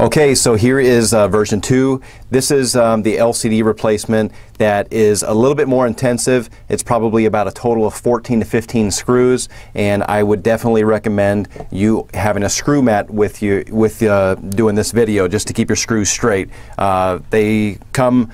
Okay, so here is version 2. This is the LCD replacement that is a little bit more intensive. It's probably about a total of 14 to 15 screws, and I would definitely recommend you having a screw mat with you doing this video just to keep your screws straight. They come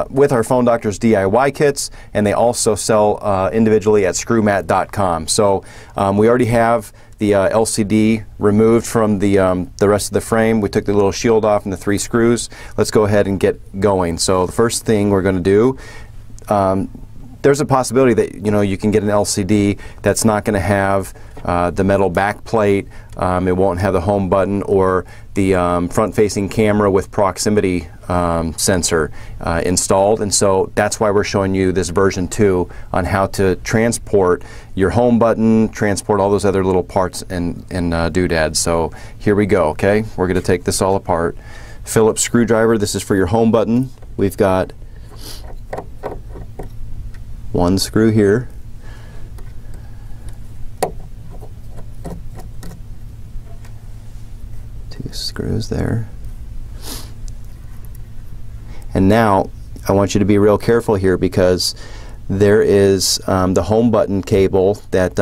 with our Phone Doctor's DIY kits, and they also sell individually at screwmat.com. So we already have the LCD removed from the rest of the frame. We took the little shield off and the 3 screws. Let's go ahead and get going. So the first thing we're going to do, there's a possibility that you can get an LCD that's not going to have the metal back plate. It won't have the home button or the front-facing camera with proximity sensor installed, and so that's why we're showing you this version 2 on how to transport your home button, transport all those other little parts and doodads. So here we go. Okay, we're going to take this all apart. Phillips screwdriver. This is for your home button. We've got 1 screw here. 2 screws there. And now I want you to be real careful here, because there is the home button cable that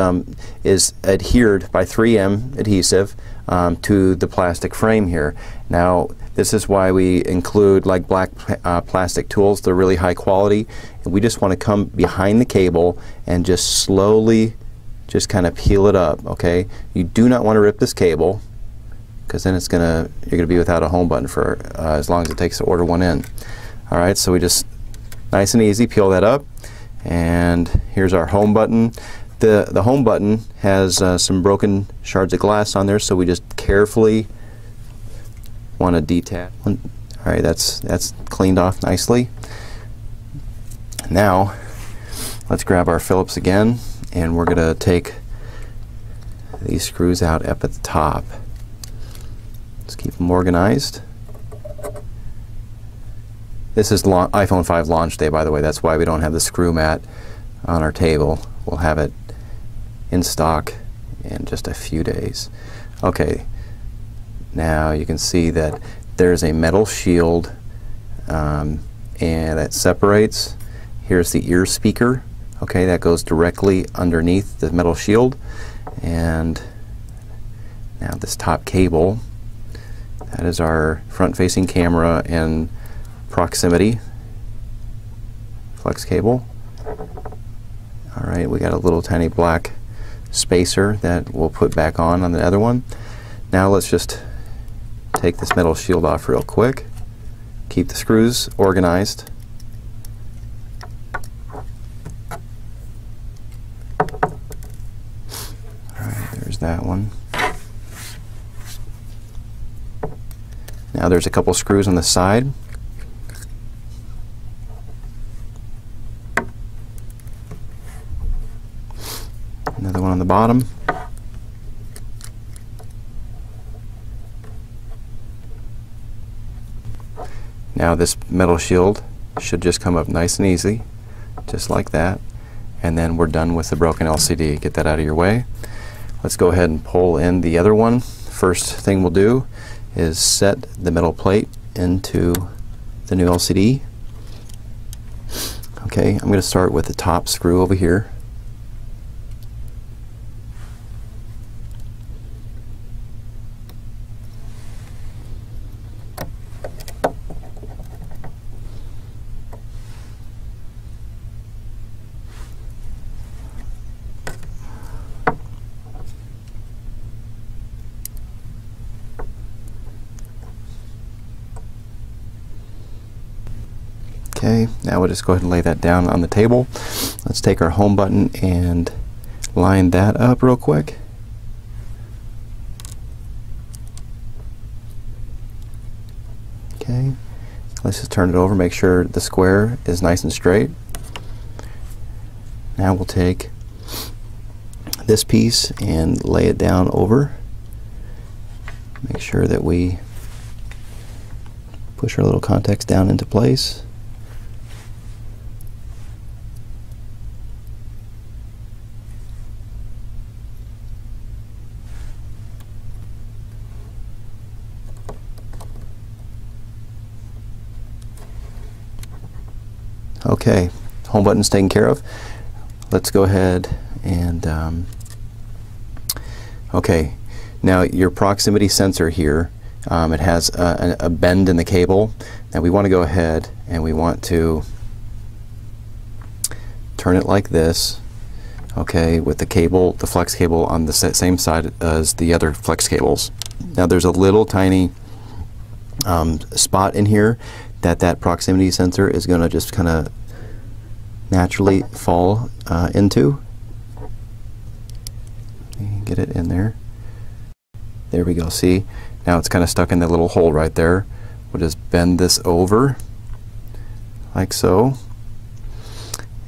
is adhered by 3M adhesive to the plastic frame here. Now this is why we include like black plastic tools. They're really high quality, and we just want to come behind the cable and just slowly just kind of peel it up. Okay, you do not want to rip this cable, because then you're gonna be without a home button for as long as it takes to order one in. All right, so we just nice and easy peel that up, and here's our home button. The home button has some broken shards of glass on there, so we just carefully want to detach. All right, that's cleaned off nicely. Now let's grab our Phillips again, and we're gonna take these screws out up at the top. Let's keep them organized. This is iPhone 5 launch day, by the way. That's why we don't have the screw mat on our table. We'll have it in stock in just a few days. Okay, now you can see that there's a metal shield and it separates. Here's the ear speaker. Okay, that goes directly underneath the metal shield. And now this top cable, that is our front-facing camera and proximity flex cable. All right, we got a little tiny black spacer that we'll put back on the other one. Now let's just take this metal shield off real quick. Keep the screws organized. All right, there's that one. Now there's a couple screws on the side. Another one on the bottom. Now this metal shield should just come up nice and easy, just like that. And then we're done with the broken LCD. Get that out of your way. Let's go ahead and pull in the other one. First thing we'll do is set the metal plate into the new LCD. Okay, I'm going to start with the top screw over here. Okay, now we'll just go ahead and lay that down on the table. Let's take our home button and line that up real quick. Okay, let's just turn it over, make sure the square is nice and straight. Now we'll take this piece and lay it down over. Make sure that we push our little contacts down into place. Okay, home button's taken care of. Let's go ahead and okay, now your proximity sensor here, it has a bend in the cable. Now we want to go ahead and we want to turn it like this, okay, with the cable, the flex cable on the same side as the other flex cables. Now there's a little tiny spot in here that proximity sensor is going to just kind of naturally fall into. Get it in there. There we go. See, now it's kind of stuck in the little hole right there. We'll just bend this over like so,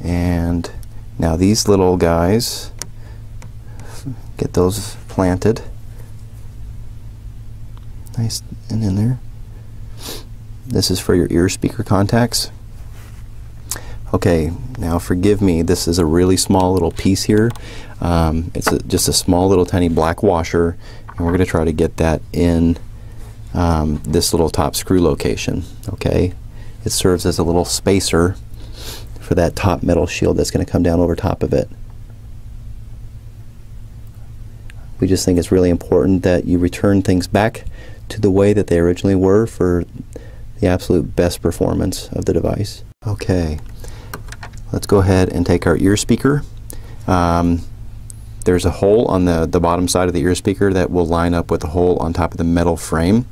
and now these little guys, get those planted nice and in there. This is for your ear speaker contacts. Okay, now forgive me, this is a really small little piece here. It's just a small little tiny black washer, and we're going to try to get that in this little top screw location. Okay, it serves as a little spacer for that top metal shield that's going to come down over top of it. We just think it's really important that you return things back to the way that they originally were for the absolute best performance of the device. Okay, let's go ahead and take our ear speaker. There's a hole on the bottom side of the ear speaker that will line up with the hole on top of the metal frame.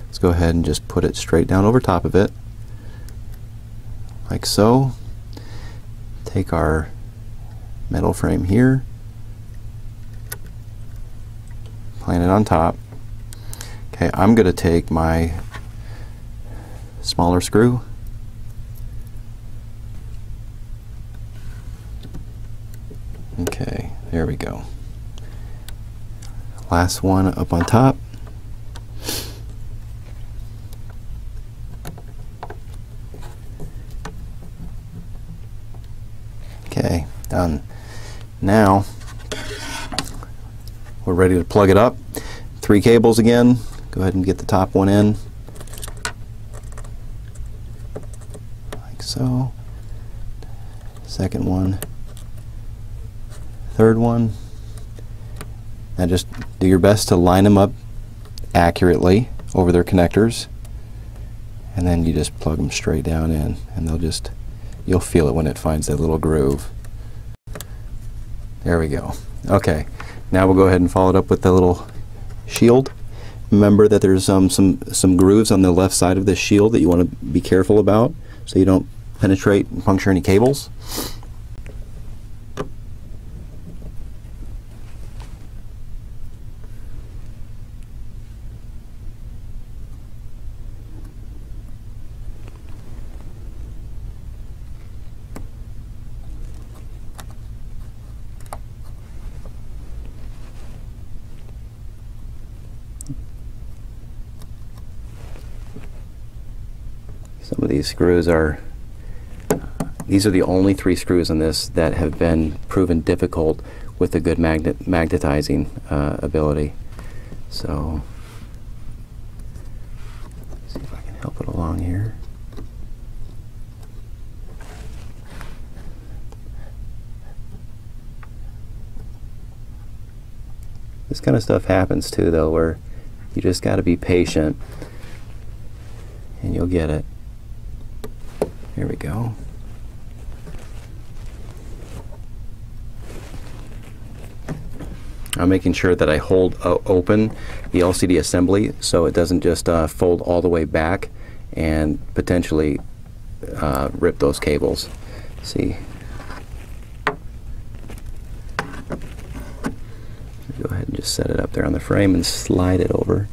Let's go ahead and just put it straight down over top of it, like so. Take our metal frame here, plant it on top. Okay, I'm going to take my smaller screw, okay, there we go. Last one up on top. Okay, done. Now we're ready to plug it up. 3 cables again. Go ahead and get the top one in, like so. Second one, third one. Now just do your best to line them up accurately over their connectors, and then you just plug them straight down in, and they'll just, you'll feel it when it finds that little groove. There we go. Okay, now we'll go ahead and follow it up with the little shield. Remember that there's some grooves on the left side of this shield that you want to be careful about so you don't penetrate and puncture any cables. Some of these screws are, these are the only 3 screws on this that have been proven difficult with a good magnetizing ability. So, let's see if I can help it along here. This kind of stuff happens too, though, where you just got to be patient and you'll get it. Here we go. I'm making sure that I hold open the LCD assembly so it doesn't just fold all the way back and potentially rip those cables. See. Go ahead and just set it up there on the frame and slide it over.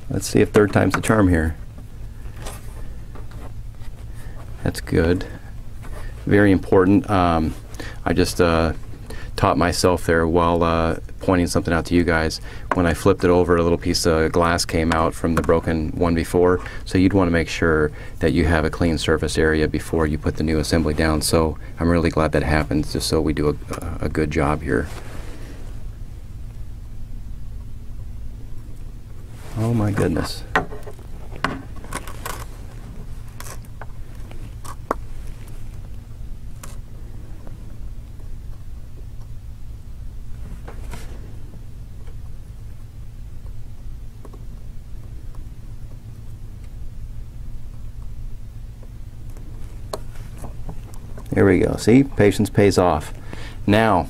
Let's see if third time's the charm here. That's good. Very important. I just taught myself there while pointing something out to you guys. When I flipped it over, a little piece of glass came out from the broken one before, so you'd want to make sure that you have a clean surface area before you put the new assembly down. So I'm really glad that happens, just so we do a good job here. Oh my goodness. There we go. See, patience pays off. Now,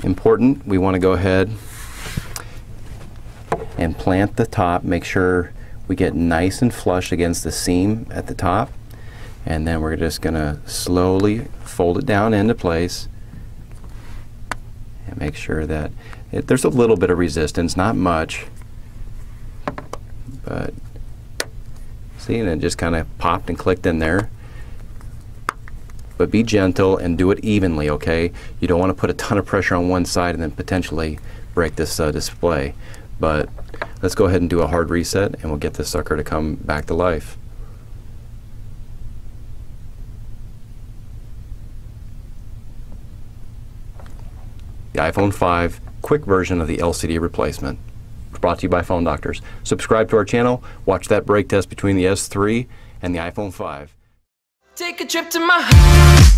important, we want to go ahead and plant the top. Make sure we get nice and flush against the seam at the top. And then we're just going to slowly fold it down into place. And make sure that there's a little bit of resistance, not much. But see, and it just kind of popped and clicked in there. But be gentle and do it evenly, okay? You don't want to put a ton of pressure on one side and then potentially break this display. But let's go ahead and do a hard reset, and we'll get this sucker to come back to life. The iPhone 5 quick version of the LCD replacement. Brought to you by Phone Doctors. Subscribe to our channel. Watch that break test between the S3 and the iPhone 5. Take a trip to my